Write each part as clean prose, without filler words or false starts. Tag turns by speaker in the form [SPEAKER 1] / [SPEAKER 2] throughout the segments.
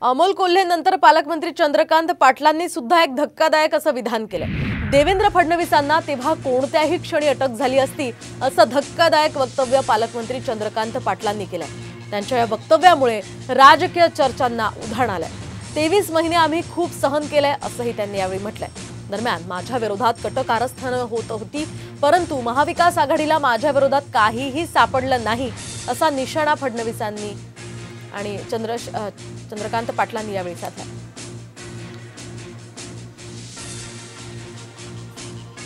[SPEAKER 1] अमोल कोल्हेनंतर पालकमंत्री चंद्रकांत पाटलांनी सुद्धा एक धक्कादायक असं विधान केलं। देवेंद्र फडणवीसांना तेव्हा कोणत्याही क्षणी अटक झाली असती असं धक्कादायक वक्तव्य पालकमंत्री चंद्रकांत पाटलांनी केलं। त्यांच्या या वक्तव्यामुळे राजकीय चर्चांना उधाण आलंय। 23 महिने आम्ही खूप सहन केलंय असंही त्यांनी यावेळी म्हटलंय। दरम्यान माझ्या विरोधात कट कारस्थानं होत होती, परंतु महाविकास आघाडीला माझ्या विरोधात काहीही सापडलं नाही असा निशाणा फडणवीसांनी आणि चंद्रकांत पाटलांनी यावेळी साधला।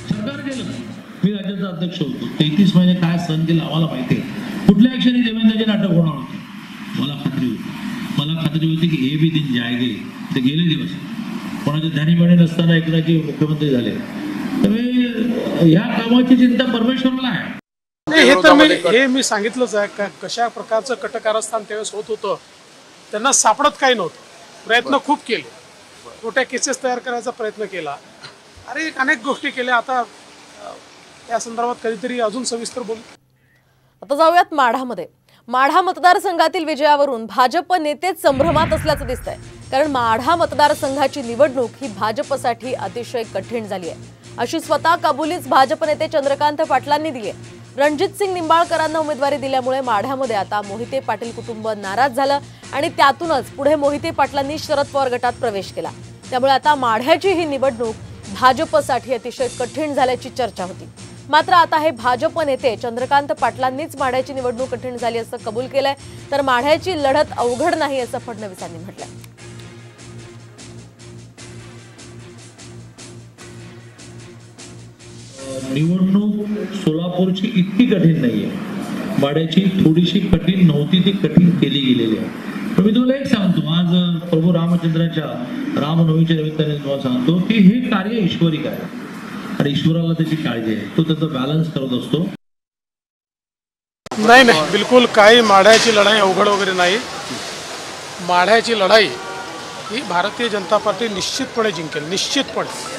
[SPEAKER 2] सरकार केलं, मी राज्याचा अध्यक्ष होतो, 33 महिने काय सहन केलं आम्हाला माहिती आहे। कुठल्या क्षणी देवेंद्रचे नाटक होणार होते मला खात्री होती की हे भी दिन जाएंगे। ते गेले दिवस कोणाच्या ध्यानीमणी नसताना एकनाथजी मुख्यमंत्री झाले, तर ह्या कामाची चिंता परमेश्वराला आहे।
[SPEAKER 3] हे तर मी सांगितलंच आहे कशा प्रकारचं कटकारस्थान त्यावेळेस होत होतं, त्यांना सापडत काही नव्हतं। प्रयत्न खूप केले, मोठ्या केसेस तयार करायचा प्रयत्न केला, अनेक गोष्टी केल्या। आता या संदर्भात कधीतरी अजून सविस्तर बोलू।
[SPEAKER 1] आता जाऊयात माढामध्ये। माढा मतदारसंघातील विजयावरून भाजप नेतेच संभ्रमात असल्याचं दिसतंय, कारण माढा मतदारसंघाची निवडणूक ही भाजपसाठी अतिशय कठीण झाली आहे अशी स्वतः कबुलीच भाजप नेते चंद्रकांत पाटलांनी दिली आहे। रणजितसिंग निंबाळकरांना उमेदवारी दिल्यामुळे माढ्यामध्ये आता मोहिते पाटील कुटुंब नाराज झालं आणि त्यातूनच पुढे मोहिते पाटलांनी शरद पवार गटात प्रवेश केला। त्यामुळे आता माढ्याची ही निवडणूक भाजपसाठी अतिशय कठीण झाल्याची चर्चा होती। मात्र आता हे भाजप नेते चंद्रकांत पाटलांनीच माढ्याची निवडणूक कठीण झाली असं कबूल केलंय, तर माढ्याची लढत अवघड नाही असं फडणवीसांनी म्हटलंय।
[SPEAKER 2] निवडणूक सोलापूरची इतकी कठीण नाहीये, माढ्याची थोडीशी कठीण नव्हती, ती कठीण केली गेलेली आहे। पण मी तुला एक सांगतो, आज प्रभू रामचंद्राच्या रामनवमीच्या निमित्ताने तुम्हाला सांगतो की हे कार्य ईश्वरिक आहे आणि ईश्वराला त्याची काळजी आहे, तो त्याचा बॅलन्स करत असतो।
[SPEAKER 3] नाही, बिलकुल काही माढ्याची लढाई अवघड वगैरे नाही। माढ्याची लढाई ही भारतीय जनता पार्टी निश्चितपणे जिंकेल, निश्चितपणे।